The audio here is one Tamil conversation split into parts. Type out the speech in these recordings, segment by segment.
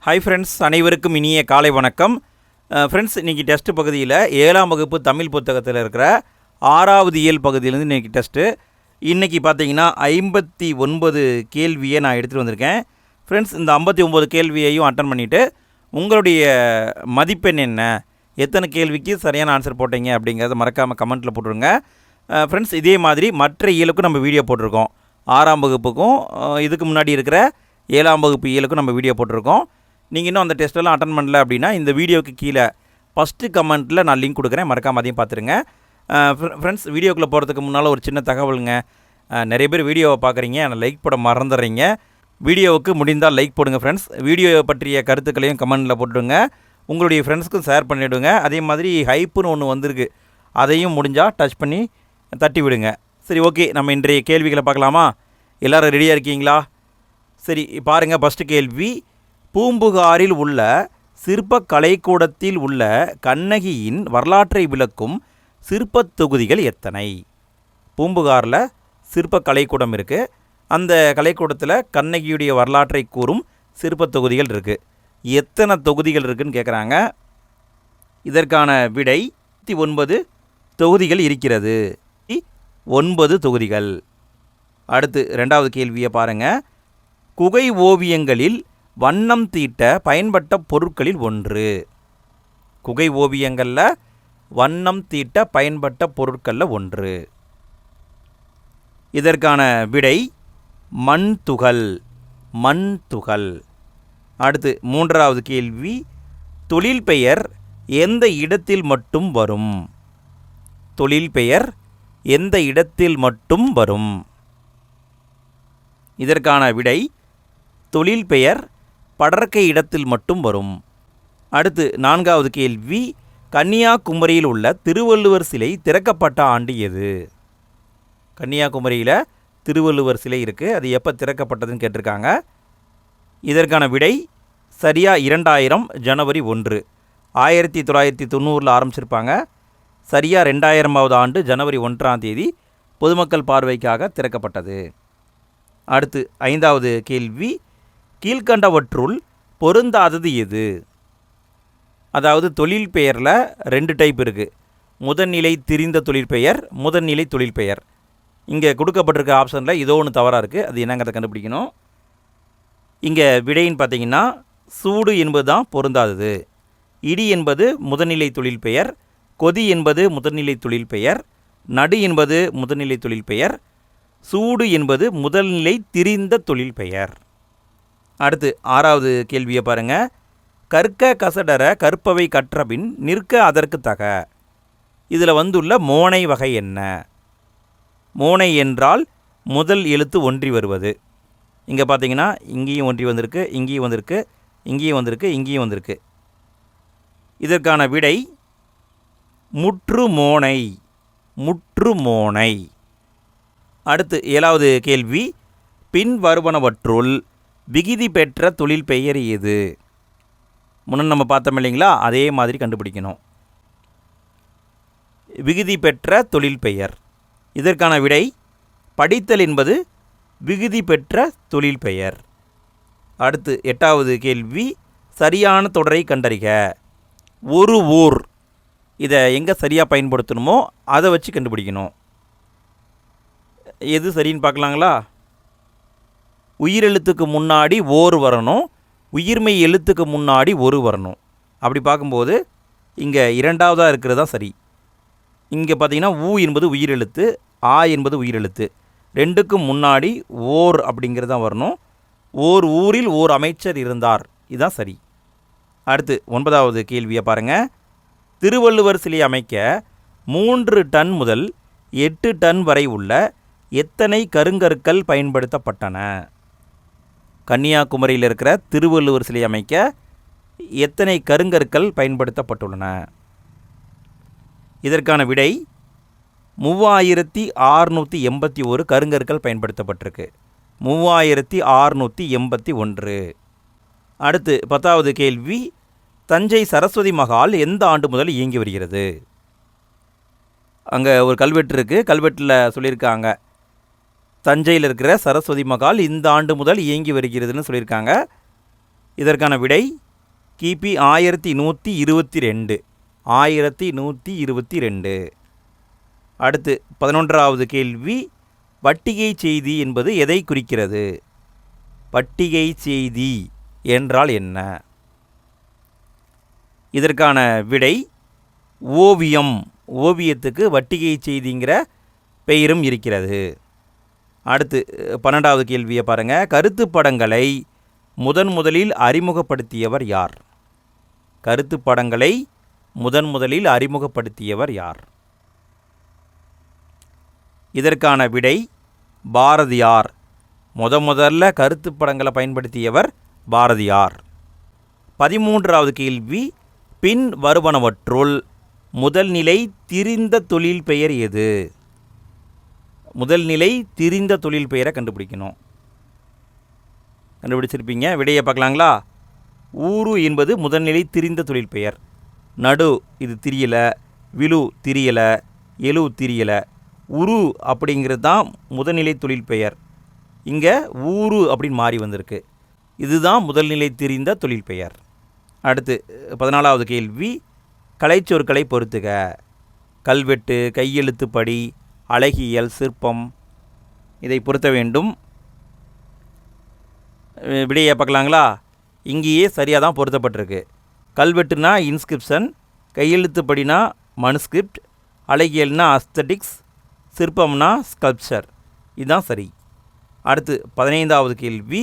ஹாய் ஃப்ரெண்ட்ஸ், அனைவருக்கும் இனிய காலை வணக்கம். ஃப்ரெண்ட்ஸ், இன்றைக்கி டெஸ்ட்டு பகுதியில் 7ஆம் வகுப்பு தமிழ் புத்தகத்தில் இருக்கிற 6வது இயல் பகுதியிலேருந்து இன்றைக்கி டெஸ்ட்டு. இன்றைக்கி பார்த்தீங்கன்னா 59 கேள்வியை நான் எடுத்துகிட்டு வந்திருக்கேன். ஃப்ரெண்ட்ஸ், இந்த 59 கேள்வியையும் அட்டன் பண்ணிவிட்டு உங்களுடைய மதிப்பெண் என்ன, எத்தனை கேள்விக்கு சரியான ஆன்சர் போட்டீங்க அப்படிங்கிறத மறக்காமல் கமெண்ட்டில் போட்டுருங்க. ஃப்ரெண்ட்ஸ், இதே மாதிரி மற்ற இயலுக்கும் நம்ம வீடியோ போட்டிருக்கோம். 6ஆம் வகுப்புக்கும் இதுக்கு முன்னாடி இருக்கிற 7ஆம் வகுப்பு இயலுக்கும் நம்ம வீடியோ போட்டிருக்கோம். நீங்கள் இன்னும் அந்த டெஸ்ட்டெல்லாம் அட்டன் பண்ணல அப்படின்னா இந்த வீடியோக்கு கீழே ஃபஸ்ட்டு கமெண்ட்டில் நான் லிங்க் கொடுக்குறேன், மறக்காம அதையும் பார்த்துருங்க. ஃப்ரெண்ட்ஸ், வீடியோக்குள்ளே போகிறதுக்கு முன்னால் ஒரு சின்ன தகவலுங்க. நிறைய பேர் வீடியோவை பார்க்குறீங்க, ஆனால் லைக் போட மறந்துடுறீங்க. வீடியோவுக்கு முடிந்தால் லைக் போடுங்க ஃப்ரெண்ட்ஸ். வீடியோ பற்றிய கருத்துக்களையும் கமெண்ட்டில் போட்டுடுங்க. உங்களுடைய ஃப்ரெண்ட்ஸ்க்கும் ஷேர் பண்ணிவிடுங்க. அதே மாதிரி ஹைப்புன்னு ஒன்று வந்திருக்கு, அதையும் முடிஞ்சால் டச் பண்ணி தட்டி விடுங்க. சரி, ஓகே, நம்ம இன்றைய கேள்விகளை பார்க்கலாமா? எல்லோரும் ரெடியாக இருக்கீங்களா? சரி, பாருங்கள். ஃபஸ்ட்டு கேள்வி, பூம்புகாரில் உள்ள சிற்பக் கலைக்கூடத்தில் உள்ள கண்ணகியின் வரலாற்றை விளக்கும் சிற்பத் தொகுதிகள் எத்தனை? பூம்புகாரில் சிற்பக் கலைக்கூடம் இருக்குது. அந்த கலைக்கூடத்தில் கண்ணகியுடைய வரலாற்றை கூறும் சிற்பத் தொகுதிகள் இருக்குது. எத்தனை தொகுதிகள் இருக்குதுன்னு கேட்குறாங்க. இதற்கான விடை 9 தொகுதிகள் இருக்கிறது. 9 தொகுதிகள். அடுத்து 2வது கேள்வியை பாருங்கள். குகை ஓவியங்களில் வண்ணம் தீட்ட பயன்பட்ட பொருட்களில் ஒன்று. குகை ஓவியங்களில் வண்ணம் தீட்ட பயன்பட்ட பொருட்களில் ஒன்று. இதற்கான விடை மண் துகள். மண் துகள். அடுத்து 3வது கேள்வி, தொழில் பெயர் எந்த இடத்தில் மட்டும் வரும்? தொழில் பெயர் எந்த இடத்தில் மட்டும் வரும்? இதற்கான விடை தொழில் பெயர் படர்க்கை இடத்தில் மட்டும் வரும். அடுத்து 4வது கேள்வி, கன்னியாகுமரியில் உள்ள திருவள்ளுவர் சிலை திறக்கப்பட்ட ஆண்டு எது? கன்னியாகுமரியில் திருவள்ளுவர் சிலை இருக்குது, அது எப்போ திறக்கப்பட்டதுன்னு கேட்டிருக்காங்க. இதற்கான விடை சரியாக 2000 ஜனவரி 1. 1990 ஆரம்பிச்சிருப்பாங்க. சரியாக 2000வது ஆண்டு ஜனவரி 1ஆம் தேதி பொதுமக்கள் பார்வைக்காக திறக்கப்பட்டது. அடுத்து 5வது கேள்வி, கீழ்கண்டவற்றுள் பொருந்தாதது எது? அதாவது தொழில் பெயரில் 2 டைப் இருக்குது. முதல்நிலை திரிந்த தொழிற்பெயர், முதல்நிலை தொழிற்பெயர். இங்கே கொடுக்கப்பட்டிருக்க ஆப்ஷனில் இதோ ஒன்று தவறாக இருக்குது, அது என்னங்கிறத கண்டுபிடிக்கணும். இங்கே விடைன்னு பார்த்தீங்கன்னா சூடு என்பது தான் பொருந்தாதது. இடி என்பது முதல்நிலை தொழிற்பெயர், கொதி என்பது முதல்நிலை தொழிற்பெயர், நடு என்பது முதல்நிலை தொழிற்பெயர், சூடு என்பது முதல்நிலை திரிந்த தொழிற்பெயர். அடுத்து 6வது கேள்வியை பாருங்கள். கற்க கசடர கற்பவை கற்றபின் நிற்க அதற்கு தக. இதில் வந்துள்ள மோனை வகை என்ன? மோனை என்றால் முதல் எழுத்து ஒன்றி வருவது. இங்கே பார்த்தீங்கன்னா இங்கேயும் ஒன்றி வந்திருக்கு, இங்கேயும் வந்திருக்கு, இங்கேயும் வந்திருக்கு, இங்கேயும் வந்திருக்கு. இதற்கான விடை முற்று மோனை. முற்று மோனை. அடுத்து 7வது கேள்வி, பின் வருவனவற்றுள் விகுதி பெற்ற தொழில் பெயர் எது? முன்ன நம்ம பார்த்தோம் இல்லைங்களா, அதே மாதிரி கண்டுபிடிக்கணும். விகுதி பெற்ற தொழில் பெயர். இதற்கான விடை படித்தல் என்பது விகுதி பெற்ற தொழில் பெயர். அடுத்து 8வது கேள்வி, சரியான தொடரை கண்டறிக. ஒரு ஊர், இதை எங்கே சரியாக பயன்படுத்தணுமோ அதை வச்சு கண்டுபிடிக்கணும். எது சரின்னு பார்க்கலாங்களா? உயிரெழுத்துக்கு முன்னாடி ஓர் வரணும், உயிர்மெய் எழுத்துக்கு முன்னாடி ஒரு வரணும். அப்படி பார்க்கும்போது இங்கே 2வதாக இருக்கிறது தான் சரி. இங்கே பார்த்தீங்கன்னா ஊ என்பது உயிரெழுத்து, ஆ என்பது உயிரெழுத்து. 2க்கும் முன்னாடி ஓர் அப்படிங்கிறது தான் வரணும். ஓர் ஊரில் ஓர் அமைச்சர் இருந்தார், இதுதான் சரி. அடுத்து 9வது கேள்வியை பாருங்கள். திருவள்ளுவர் சிலை அமைக்க 3 டன் முதல் 8 டன் வரை உள்ள எத்தனை கருங்கற்கள் பயன்படுத்தப்பட்டன? கன்னியாகுமரியில் இருக்கிற திருவள்ளுவர் சிலை அமைக்க எத்தனை கருங்கற்கள் பயன்படுத்தப்பட்டுள்ளன? இதற்கான விடை 3681 கருங்கற்கள் பயன்படுத்தப்பட்டிருக்கு. 3681. அடுத்து 10வது கேள்வி, தஞ்சை சரஸ்வதி மகால் எந்த ஆண்டு முதல் இயங்கி வருகிறது? அங்கே ஒரு கல்வெட்டு இருக்குது, கல்வெட்டில் சொல்லியிருக்காங்க தஞ்சையில் இருக்கிற சரஸ்வதி மகால் இந்த ஆண்டு முதல் இயங்கி வருகிறதுன்னு சொல்லியிருக்காங்க. இதற்கான விடை கிபி 1122. 1122. அடுத்து 11வது கேள்வி, பட்டிகை செய்தி என்பது எதை குறிக்கிறது? பட்டிகை செய்தி என்றால் என்ன? இதற்கான விடை ஓவியம். ஓவியத்துக்கு பட்டிகை செய்திங்கிற பெயரும் இருக்கிறது. அடுத்து 12வது கேள்வியை பாருங்கள். கருத்து படங்களை முதலில் அறிமுகப்படுத்தியவர் யார்? கருத்து படங்களை முதலில் அறிமுகப்படுத்தியவர் யார்? இதற்கான விடை பாரதியார். முதல்ல கருத்து படங்களை பயன்படுத்தியவர் பாரதியார். 13வது கேள்வி, பின் வருவனவற்றுள் முதல்நிலை திரிந்த தொழில் பெயர் எது? முதல்நிலை திரிந்த தொழில் பெயரை கண்டுபிடிக்கணும். கண்டுபிடிச்சிருப்பீங்க. விடையை பார்க்கலாங்களா? ஊரு என்பது முதல்நிலை திரிந்த தொழில் பெயர். நடு இது திரியல, விழு திரியல, எழு திரியல. உரு அப்படிங்கிறது தான் முதல்நிலை தொழில் பெயர். இங்கே ஊரு அப்படின்னு மாறி வந்திருக்கு. இதுதான் முதல்நிலை திரிந்த தொழில் பெயர். அடுத்து 14வது கேள்வி, கலைச்சொற்களை பொறுத்துக. கல்வெட்டு, கையெழுத்துப்படி, அழகியல், சிற்பம், இதை பொருத்த வேண்டும். விடையை பார்க்கலாங்களா? இங்கேயே சரியாக தான் பொருத்தப்பட்டிருக்கு. கல்வெட்டுனா இன்ஸ்கிரிப்ஷன், கையெழுத்துப்படினா மனுஸ்கிரிப்ட், அழகியல்னா அஸ்தட்டிக்ஸ், சிற்பம்னா ஸ்கல்ப்சர். இதுதான் சரி. அடுத்து 15வது கேள்வி,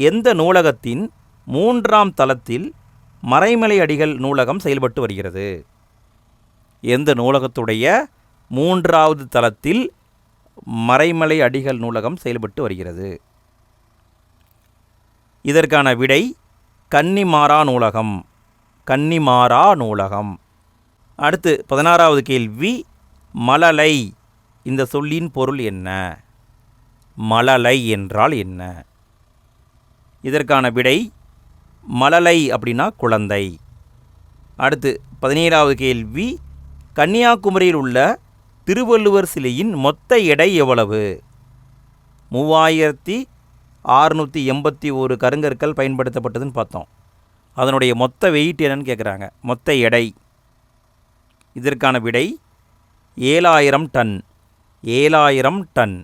எந்த நூலகத்தின் 3ஆம் தளத்தில் மறைமலை அடிகள் நூலகம் செயல்பட்டு வருகிறது? எந்த நூலகத்துடைய 3வது தளத்தில் மறைமலை அடிகள் நூலகம் செயல்பட்டு வருகிறது? இதற்கான விடை கன்னிமாரா நூலகம். கன்னிமாரா நூலகம். அடுத்து 16வது கேள்வி, மழலை இந்த சொல்லின் பொருள் என்ன? மழலை என்றால் என்ன? இதற்கான விடை மழலை அப்படின்னா குழந்தை. அடுத்து 17வது கேள்வி, கன்னியாகுமரியில் உள்ள திருவள்ளுவர் சிலையின் மொத்த எடை எவ்வளவு? 3681 கருங்கற்கள் பயன்படுத்தப்பட்டதுன்னு பார்த்தோம். அதனுடைய மொத்த வெயிட் என்னன்னு கேட்குறாங்க. மொத்த எடை. இதற்கான விடை 7000 டன். 7000 டன்.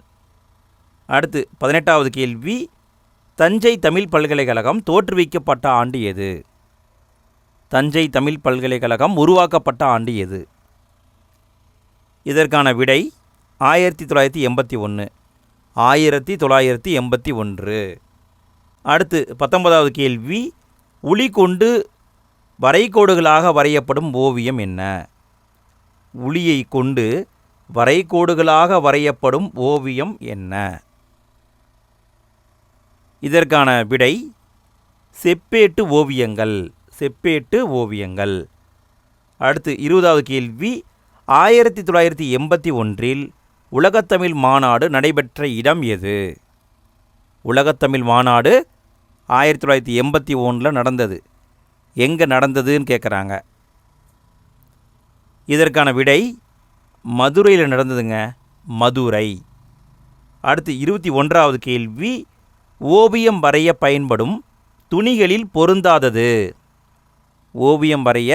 அடுத்து 18வது கேள்வி, தஞ்சை தமிழ் பல்கலைக்கழகம் தோற்றுவிக்கப்பட்ட ஆண்டு எது? தஞ்சை தமிழ் பல்கலைக்கழகம் உருவாக்கப்பட்ட ஆண்டு எது? இதற்கான விடை 1981. 1981. அடுத்து 19வது கேள்வி, உளி கொண்டு வரைகோடுகளாக வரையப்படும் ஓவியம் என்ன? உளியை கொண்டு வரைகோடுகளாக வரையப்படும் ஓவியம் என்ன? இதற்கான விடை செப்பேட்டு ஓவியங்கள். செப்பேட்டு ஓவியங்கள். அடுத்து 20வது கேள்வி, 1981 உலகத்தமிழ் மாநாடு நடைபெற்ற இடம் எது? உலகத்தமிழ் மாநாடு 1981 நடந்தது. எங்கே நடந்ததுன்னு கேட்குறாங்க. இதற்கான விடை மதுரையில் நடந்ததுங்க. மதுரை. அடுத்து 21வது கேள்வி, ஓவியம் வரைய பயன்படும் துணிகளில் பொருந்தாதது. ஓவியம் வரைய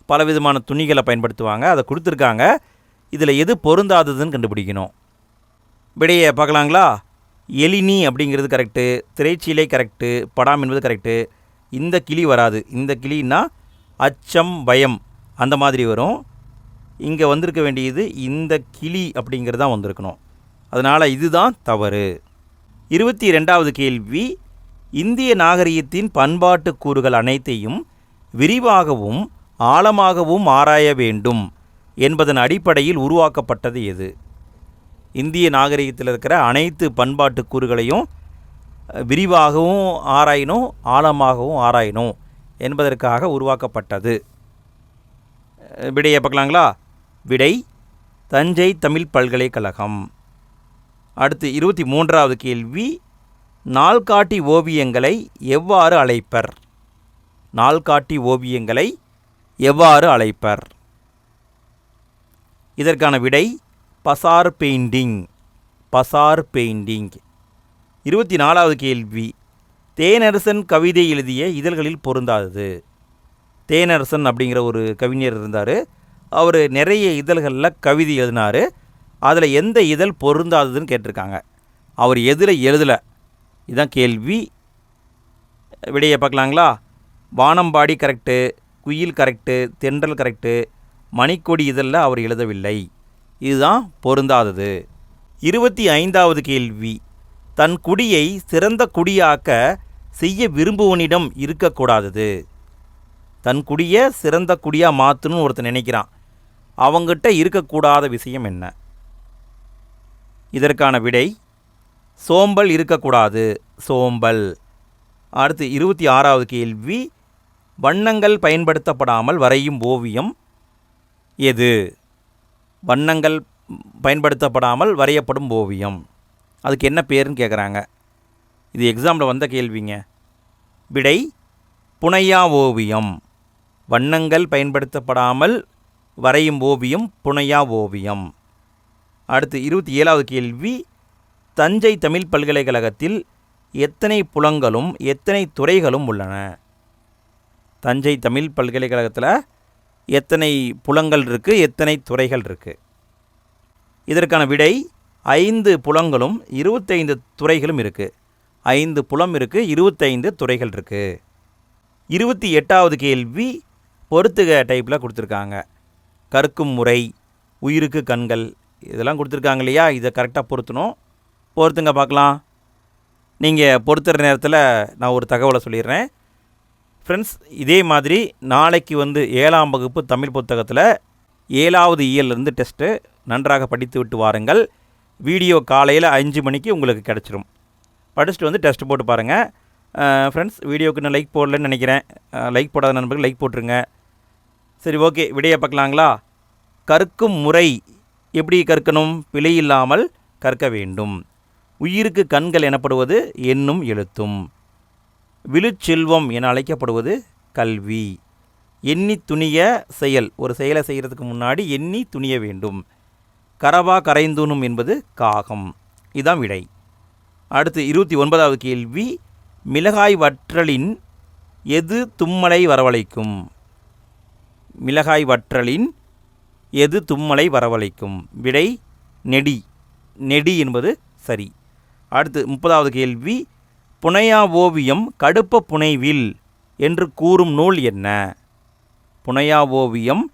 பலவிதமான துணிகளை பயன்படுத்துவாங்க. அதை கொடுத்துருக்காங்க. இதில் எது பொருந்தாததுன்னு கண்டுபிடிக்கணும். விடையை பார்க்கலாங்களா? எலினி அப்படிங்கிறது கரெக்டு, திரைச்சீலை கரெக்டு, படாம் என்பது கரெக்டு. இந்த கிளி வராது. இந்த கிளின்னா அச்சம், பயம் அந்த மாதிரி வரும். இங்கே வந்திருக்க வேண்டியது இந்த கிளி அப்படிங்கிறது தான் வந்திருக்கணும். அதனால் இதுதான் தவறு. 22வது கேள்வி, இந்திய நாகரிகத்தின் பண்பாட்டு கூறுகள் அனைத்தையும் விரிவாகவும் ஆழமாகவும் ஆராய வேண்டும் என்பதன் அடிப்படையில் உருவாக்கப்பட்டது எது? இந்திய நாகரிகத்தில் இருக்கிற அனைத்து பண்பாட்டு கூறுகளையும் விரிவாகவும் ஆராயணும், ஆழமாகவும் ஆராயணும் என்பதற்காக உருவாக்கப்பட்டது. விடையை பார்க்கலாங்களா? விடை தஞ்சை தமிழ் பல்கலைக்கழகம். அடுத்து 23வது கேள்வி, நாள்காட்டி ஓவியங்களை எவ்வாறு அழைப்பர்? நாள்காட்டி ஓவியங்களை எவ்வாறு அழைப்பர்? இதற்கான விடை பசார் பெயிண்டிங். பசார் பெயிண்டிங். 24வது கேள்வி, தேனரசன் கவிதை எழுதிய இதழ்களில் பொருந்தாதது. தேனரசன் அப்படிங்கிற ஒரு கவிஞர் இருந்தார். அவர் நிறைய இதழ்களில் கவிதை எழுதினார். அதில் எந்த இதழ் பொருந்தாததுன்னு கேட்டிருக்காங்க. அவர் எதில் எழுதலை, இதுதான் கேள்வி. விடையை பார்க்கலாங்களா? வானம்பாடி கரெக்டு, குயில் கரெக்டு, தென்றல் கரெக்டு, மணிக்கொடி இதழில் அவர் எழுதவில்லை. இதுதான் பொருந்தாதது. 25வது கேள்வி. தன் குடியை சிறந்த குடியாக்க செய்ய விரும்புவனிடம் இருக்கக்கூடாதது. தன் குடியை சிறந்த குடியாக மாற்றணும்னு ஒருத்தன் நினைக்கிறான். அவங்ககிட்ட இருக்கக்கூடாத விஷயம் என்ன? இதற்கான விடை சோம்பல் இருக்கக்கூடாது. சோம்பல். அடுத்து 26வது கேள்வி. வண்ணங்கள் பயன்படுத்தப்படாமல் வரையும் ஓவியம் எது? வண்ணங்கள் பயன்படுத்தப்படாமல் வரையப்படும் ஓவியம், அதுக்கு என்ன பேருன்னு கேட்குறாங்க. இது எக்ஸாமில் வந்த கேள்விங்க. விடை புனையா ஓவியம். வண்ணங்கள் பயன்படுத்தப்படாமல் வரையும் ஓவியம் புனையா ஓவியம். அடுத்து 27வது கேள்வி. தஞ்சை தமிழ் பல்கலைக்கழகத்தில் எத்தனை புலங்களும் எத்தனை துறைகளும் உள்ளன? தஞ்சை தமிழ் பல்கலைக்கழகத்தில் எத்தனை புலங்கள் இருக்குது, எத்தனை துறைகள் இருக்குது? இதற்கான விடை 5 புலங்களும் 25 துறைகளும் இருக்குது. 5 புலம் இருக்குது, 25 துறைகள் இருக்குது. 28வது கேள்வி பொறுத்துக டைப்பில் கொடுத்துருக்காங்க. கற்கும் முறை, உயிருக்கு கண்கள், இதெல்லாம் கொடுத்துருக்காங்க இல்லையா? இதை கரெக்டாக பொருத்தணும். பொறுத்துங்க பார்க்கலாம். நீங்கள் பொறுத்துற நேரத்தில் நான் ஒரு தகவலை சொல்லிடுறேன். ஃப்ரெண்ட்ஸ், இதே மாதிரி நாளைக்கு 7ஆம் வகுப்பு தமிழ் புத்தகத்தில் 7வது இயல்லேருந்து டெஸ்ட்டு நன்றாக படித்து விட்டு வாருங்கள். வீடியோ காலையில் 5 மணிக்கு உங்களுக்கு கிடச்சிரும். படிச்சுட்டு டெஸ்ட் போட்டு பாருங்கள். ஃப்ரெண்ட்ஸ், வீடியோவுக்கு நான் லைக் போடலன்னு நினைக்கிறேன். லைக் போடாத நண்பர்கள் லைக் போட்டுருங்க. சரி, ஓகே, விடையை பார்க்கலாங்களா? கற்கும் முறை எப்படி கற்கணும்? பிழை இல்லாமல் கற்க வேண்டும். உயிருக்கு கண்கள் எனப்படுவது எண்ணும் எழுத்தும். விழுச்செல்வம் என அழைக்கப்படுவது கல்வி. எண்ணி துணிய செயல், ஒரு செயலை செய்கிறதுக்கு முன்னாடி எண்ணி துணிய வேண்டும். கரவா கரைந்தூணும் என்பது காகம். இதுதான் விடை. அடுத்து 29வது கேள்வி. மிளகாய் வற்றலின் எது தும்மலை வரவழைக்கும்? மிளகாய் வற்றலின் எது தும்மலை வரவழைக்கும்? விடை நெடி. நெடி என்பது சரி. அடுத்து 30வது கேள்வி. புனையா ஓவியம் கடுப்ப புனைவில் என்று கூறும் நூல் என்ன? புனையா ஓவியம்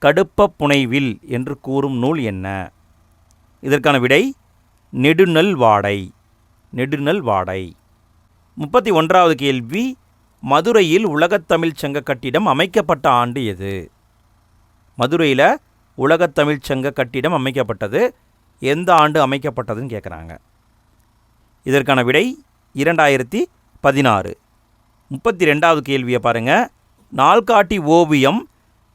கடுப்ப புனைவில் என்று கூறும் நூல் என்ன? இதற்கான விடை நெடுநல் வாடை. நெடுநல் வாடை. 31வது கேள்வி. மதுரையில் உலகத்தமிழ்ச் சங்க கட்டிடம் அமைக்கப்பட்ட ஆண்டு எது? மதுரையில் உலகத்தமிழ்ச் சங்க கட்டிடம் அமைக்கப்பட்டது எந்த ஆண்டு அமைக்கப்பட்டதுன்னு கேட்குறாங்க. இதற்கான விடை 2016. 32வது கேள்வியை பாருங்கள். நாள்காட்டி ஓவியம்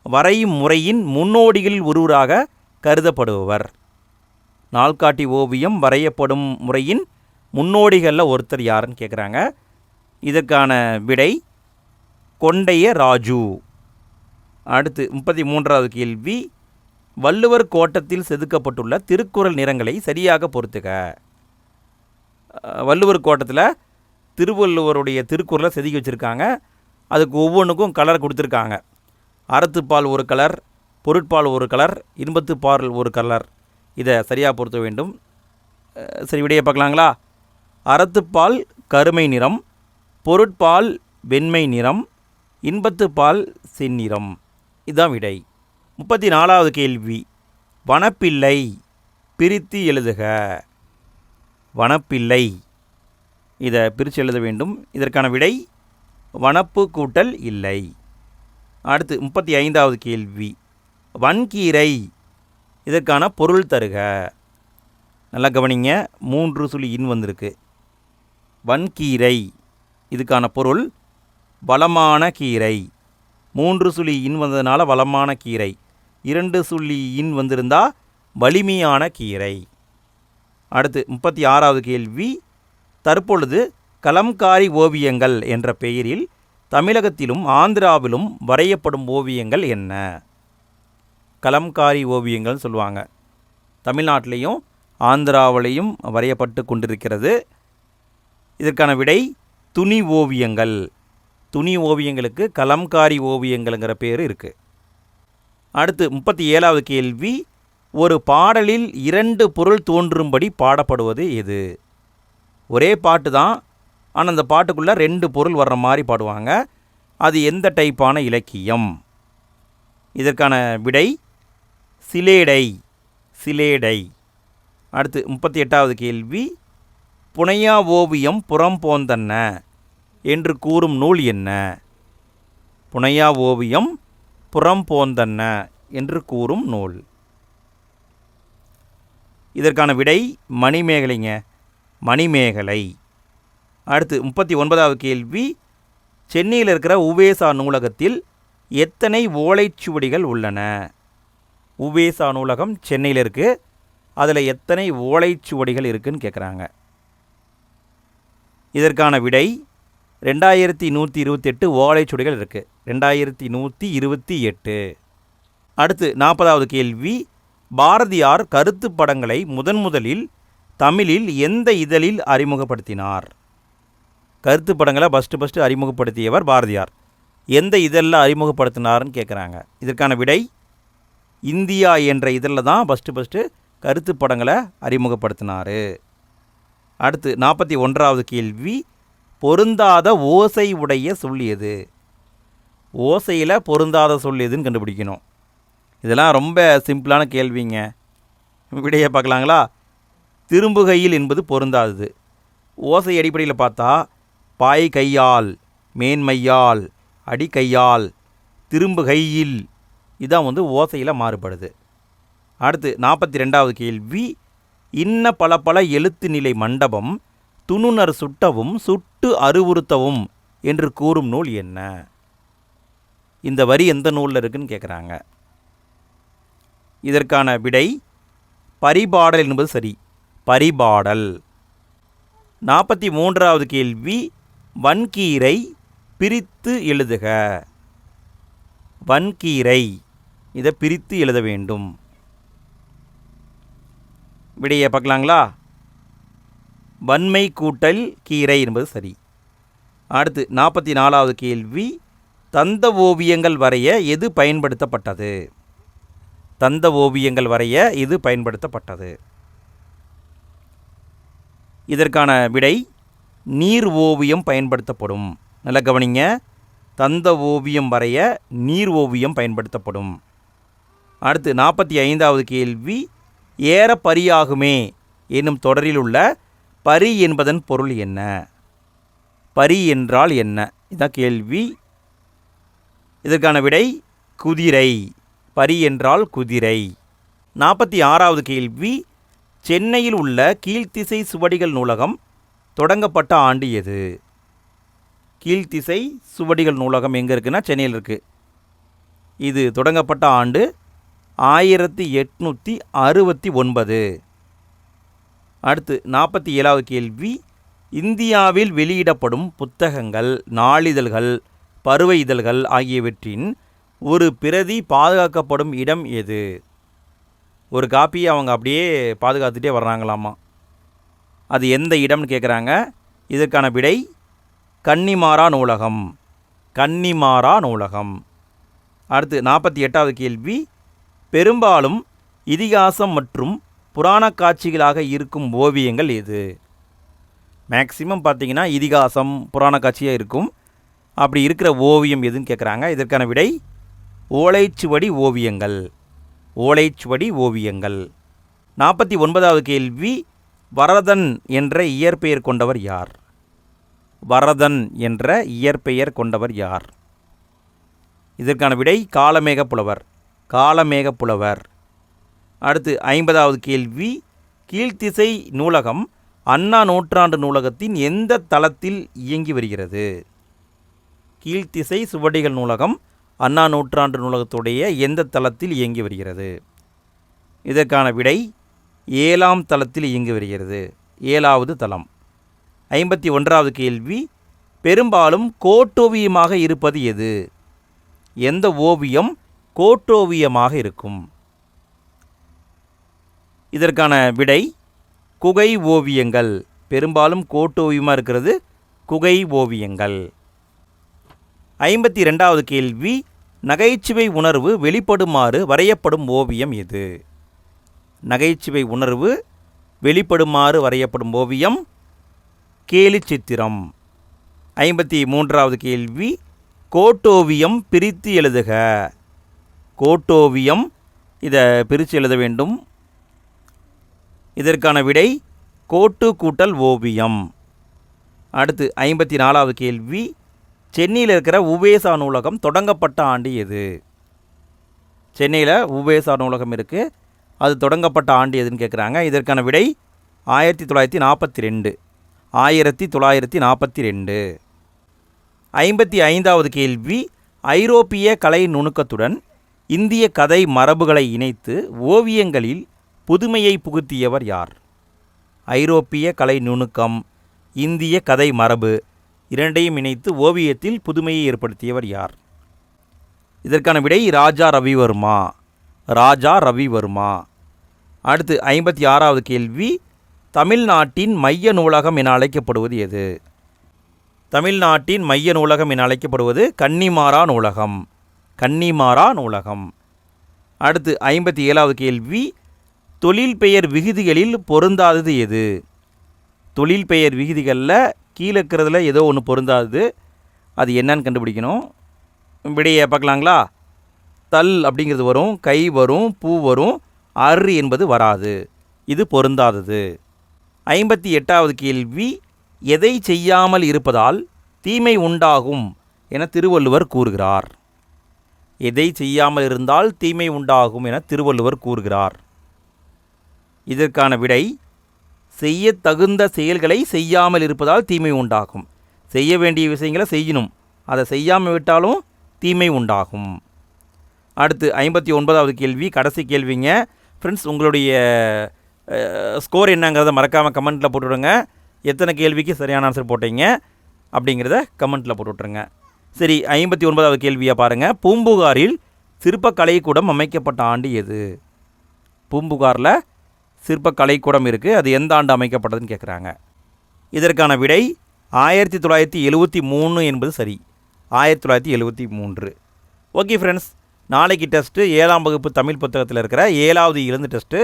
வரையும் முறையின் முன்னோடிகளில் ஒருவராக கருதப்படுபவர். நாள்காட்டி ஓவியம் வரையப்படும் முறையின் முன்னோடிகளில் ஒருத்தர் யாருன்னு கேட்குறாங்க. இதற்கான விடை கொண்டைய ராஜு. அடுத்து 33வது கேள்வி. வள்ளுவர் கோட்டத்தில் செதுக்கப்பட்டுள்ள திருக்குறள் நிறங்களை சரியாக பொறுத்துக. வள்ளுவர் கோட்டத்தில் திருவள்ளுவருடைய திருக்குறளை செதுக்கி வச்சுருக்காங்க. அதுக்கு ஒவ்வொன்றுக்கும் கலர் கொடுத்துருக்காங்க. அறத்துப்பால் ஒரு கலர், பொருட்பால் ஒரு கலர், இன்பத்துப்பால் ஒரு கலர். இதை சரியாக பொருத்த வேண்டும். சரி, விடையை பார்க்கலாங்களா? அறத்துப்பால் கருமை நிறம், பொருட்பால் வெண்மை நிறம், இன்பத்துப்பால் செந்நிறம். இதுதான் விடை. 34வது கேள்வி. வனப்பிள்ளை பிரித்து எழுதுக. வனப்பிள்ளை, இதை பிரித்து எழுத வேண்டும். இதற்கான விடை வனப்பு கூட்டல் இல்லை. அடுத்து 35வது கேள்வி. வன்கீரை, இதற்கான பொருள் தருக. நல்லா கவனிங்க, 3 சுழி இன் வந்திருக்கு. வன்கீரை, இதுக்கான பொருள் வளமான கீரை. 3 சுழி இன் வந்ததுனால வளமான கீரை. 2 சுழி இன் வந்திருந்தால் வலிமையான கீரை. அடுத்து 36வது கேள்வி. தற்பொழுது கலம்காரி ஓவியங்கள் என்ற பெயரில் தமிழகத்திலும் ஆந்திராவிலும் வரையப்படும் ஓவியங்கள் என்ன? கலம்காரி ஓவியங்கள் சொல்லுவாங்க. தமிழ்நாட்டிலையும் ஆந்திராவிலையும் வரையப்பட்டு கொண்டிருக்கிறது. இதற்கான விடை துணி ஓவியங்கள். துணி ஓவியங்களுக்கு கலம்காரி ஓவியங்கள்ங்கிற பேர் இருக்குது. அடுத்து 37வது கேள்வி, ஒரு பாடலில் 2 பொருள் தோன்றும்படி பாடப்படுவது எது? ஒரே பாட்டு தான், ஆனால் அந்த பாட்டுக்குள்ளே 2 பொருள் வர்ற மாதிரி பாடுவாங்க. அது எந்த டைப்பான இலக்கியம்? இதற்கான விடை சிலேடை. சிலேடை. அடுத்து 38வது கேள்வி, புனையா ஓவியம் புறம்போந்தன்ன என்று கூறும் நூல் என்ன? புனையா ஓவியம் புறம்போந்தன்ன என்று கூறும் நூல். இதற்கான விடை மணிமேகலைங்க. மணிமேகலை. அடுத்து 39வது கேள்வி, சென்னையில் இருக்கிற உவேசா நூலகத்தில் எத்தனை ஓலைச்சுவடிகள் உள்ளன? உவேசா நூலகம் சென்னையில் இருக்குது. அதில் எத்தனை ஓலைச்சுவடிகள் இருக்குதுன்னு கேட்குறாங்க. இதற்கான விடை 2128 ஓலைச்சுவடிகள் இருக்குது. 2128. அடுத்து 40வது கேள்வி, பாரதியார் கருத்து படங்களை முதலில் தமிழில் எந்த இதழில் அறிமுகப்படுத்தினார்? கருத்து படங்களை ஃபஸ்ட்டு அறிமுகப்படுத்தியவர் பாரதியார். எந்த இதழில் அறிமுகப்படுத்தினார்னு கேட்குறாங்க. இதற்கான விடை இந்தியா என்ற இதழில் தான் ஃபஸ்ட்டு கருத்து படங்களை அறிமுகப்படுத்தினார். அடுத்து 41வது கேள்வி, பொருந்தாத ஓசை உடைய சொல் எது? ஓசையில் பொருந்தாத சொல் எதுன்னு கண்டுபிடிக்கணும். இதெல்லாம் ரொம்ப சிம்பிளான கேள்விங்க. விடையை பார்க்கலாங்களா? திரும்புகையில் என்பது பொருந்தாதது. ஓசை அடிப்படையில் பார்த்தா பாய் கையால், மேன்மையால், அடி கையால், திரும்புகையில், இதான் ஓசையில் மாறுபடுது. அடுத்து 42வது கேள்வி, இன்ன பல பல எழுத்து நிலை மண்டபம் துணுனர் சுட்டவும் சுட்டு அறிவுறுத்தவும் என்று கூறும் நூல் என்ன? இந்த வரி எந்த நூலில் இருக்குன்னு கேட்குறாங்க. இதற்கான விடை பரிபாடல் என்பது சரி. பரிபாடல். 43வது கேள்வி, வன்கீரை பிரித்து எழுதுக. வன்கீரை, இதை பிரித்து எழுத வேண்டும். விடையை பார்க்கலாங்களா? வன்மை கூட்டல் கீரை என்பது சரி. அடுத்து 44வது கேள்வி, தந்த ஓவியங்கள் வரைய எது பயன்படுத்தப்பட்டது? தந்த ஓவியங்கள் வரைய இது பயன்படுத்தப்பட்டது. இதற்கான விடை நீர் ஓவியம் பயன்படுத்தப்படும். நல்லா கவனிங்க. தந்த ஓவியம் வரைய நீர் ஓவியம் பயன்படுத்தப்படும். அடுத்து 45வது கேள்வி, ஏற பரியாகுமே என்னும் தொடரில் உள்ள பரி என்பதன் பொருள் என்ன? பரி என்றால் என்ன? இதான் கேள்வி. இதற்கான விடை குதிரை. பரி என்றால் குதிரை. 46வது கேள்வி, சென்னையில் உள்ள கீழ்த்திசை சுவடிகள் நூலகம் தொடங்கப்பட்ட ஆண்டு எது? கீழ்த்திசை சுவடிகள் நூலகம் எங்கே இருக்குன்னா சென்னையில் இருக்குது. இது தொடங்கப்பட்ட ஆண்டு 1869. அடுத்து 47வது கேள்வி, இந்தியாவில் வெளியிடப்படும் புத்தகங்கள், நாளிதழ்கள், பருவ இதழ்கள் ஆகியவற்றின் ஒரு பிரதி பாதுகாக்கப்படும் இடம் எது? ஒரு காப்பியை அவங்க அப்படியே பாதுகாத்துட்டே வர்றாங்களாமா. அது எந்த இடம்னு கேட்குறாங்க. இதற்கான விடை கன்னிமாரா நூலகம். கன்னிமாரா நூலகம். அடுத்து 48வது கேள்வி, பெரும்பாலும் இதிகாசம் மற்றும் புராண காட்சிகளாக இருக்கும் ஓவியங்கள் எது? மேக்சிமம் பார்த்திங்கன்னா இதிகாசம் புராண காட்சியாக இருக்கும். அப்படி இருக்கிற ஓவியம் எதுன்னு கேட்குறாங்க. இதற்கான விடை ஓலைச்சுவடி ஓவியங்கள். ஓலைச்சுவடி ஓவியங்கள். 49வது கேள்வி, வரதன் என்ற இயற்பெயர் கொண்டவர் யார்? வரதன் என்ற இயற்பெயர் கொண்டவர் யார்? இதற்கான விடை காளமேக புலவர். காளமேக புலவர். அடுத்து 50வது கேள்வி, கீழ்த்திசை நூலகம் அண்ணா நூற்றாண்டு நூலகத்தின் எந்த தளத்தில் இயங்கி வருகிறது? கீழ்த்திசை சுவடிகள் நூலகம் அண்ணா நூற்றாண்டு நூலகத்துடைய எந்த தளத்தில் இயங்கி வருகிறது? இதற்கான விடை 7ஆம் தளத்தில் இயங்கி வருகிறது. 7வது தளம். 51வது கேள்வி, பெரும்பாலும் கோட்டோவியமாக இருப்பது எது? எந்த ஓவியம் கோட்டோவியமாக இருக்கும்? இதற்கான விடை குகை ஓவியங்கள். பெரும்பாலும் கோட்டோவியமாக இருக்கிறது குகை ஓவியங்கள். 52வது கேள்வி, நகைச்சுவை உணர்வு வெளிப்படுமாறு வரையப்படும் ஓவியம் எது? நகைச்சுவை உணர்வு வெளிப்படுமாறு வரையப்படும் ஓவியம் கேலி சித்திரம். 53வது கேள்வி, கோட்டோவியம் பிரித்து எழுதுக. கோட்டோவியம், இதை பிரித்து எழுத வேண்டும். இதற்கான விடை கோட்டு கூட்டல் ஓவியம். அடுத்து 54வது கேள்வி, சென்னையில் இருக்கிற உவேசா நூலகம் தொடங்கப்பட்ட ஆண்டு எது? சென்னையில் உவேசா நூலகம் இருக்குது, அது தொடங்கப்பட்ட ஆண்டு எதுன்னு கேட்குறாங்க. இதற்கான விடை 1942. 1942. 55வது கேள்வி, ஐரோப்பிய கலை நுணுக்கத்துடன் இந்திய கதை மரபுகளை இணைத்து ஓவியங்களில் புதுமையை புகுத்தியவர் யார்? ஐரோப்பிய கலை நுணுக்கம், இந்திய கதை மரபு இரண்டையும் இணைத்து ஓவியத்தில் புதுமையை ஏற்படுத்தியவர் யார்? இதற்கான விடை ராஜா ரவிவர்மா. ராஜா ரவிவர்மா. அடுத்து 56வது கேள்வி, தமிழ்நாட்டின் மைய நூலகம் என அழைக்கப்படுவது எது? தமிழ்நாட்டின் மைய நூலகம் என அழைக்கப்படுவது கன்னிமாரா நூலகம். கன்னிமாரா நூலகம். அடுத்து 57வது கேள்வி, தொழில் பெயர் விகுதிகளில் பொருந்தாதது எது? தொழில் பெயர் விகுதிகளில் கீழே இருக்கிறதுல ஏதோ ஒன்று பொருந்தாதது, அது என்னன்னு கண்டுபிடிக்கணும். விடையை பார்க்கலாங்களா? தல் அப்படிங்கிறது வரும், கை வரும், பூ வரும், அரு என்பது வராது. இது பொருந்தாதது. 58வது கேள்வி, எதை செய்யாமல் இருப்பதால் தீமை உண்டாகும் என திருவள்ளுவர் கூறுகிறார்? எதை செய்யாமல் இருந்தால் தீமை உண்டாகும் என திருவள்ளுவர் கூறுகிறார்? இதற்கான விடை செய்ய தகுந்த செயல்களை செய்யாமல் இருப்பதால் தீமை உண்டாகும். செய்ய வேண்டிய விஷயங்களை செய்யணும், அதை செய்யாமல் விட்டாலும் தீமை உண்டாகும். அடுத்து 59வது கேள்வி, கடைசி கேள்விங்க. ஃப்ரெண்ட்ஸ், உங்களுடைய ஸ்கோர் என்னங்கிறத மறக்காமல் கமெண்ட்டில் போட்டுவிடுங்க. எத்தனை கேள்விக்கு சரியான ஆன்சர் போட்டீங்க அப்படிங்கிறத கமெண்ட்டில் போட்டுவிட்ருங்க. சரி, 59வது கேள்வியை பாருங்கள். பூம்புகாரில் சிற்பக்கலைக்கூடம் அமைக்கப்பட்ட ஆண்டு எது? பூம்புகாரில் சிற்பக்கலைக்கூடம் இருக்குது, அது எந்த ஆண்டு அமைக்கப்பட்டதுன்னு கேட்குறாங்க. இதற்கான விடை 1973 என்பது சரி. 1973. ஓகே ஃப்ரெண்ட்ஸ், நாளைக்கு டெஸ்ட்டு 7ஆம் வகுப்பு தமிழ் புத்தகத்தில் இருக்கிற 7வது இருந்து டெஸ்ட்டு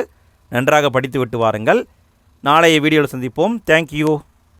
நன்றாக படித்து விட்டு வாருங்கள். நாளைய வீடியோவில் சந்திப்போம். தேங்க்யூ.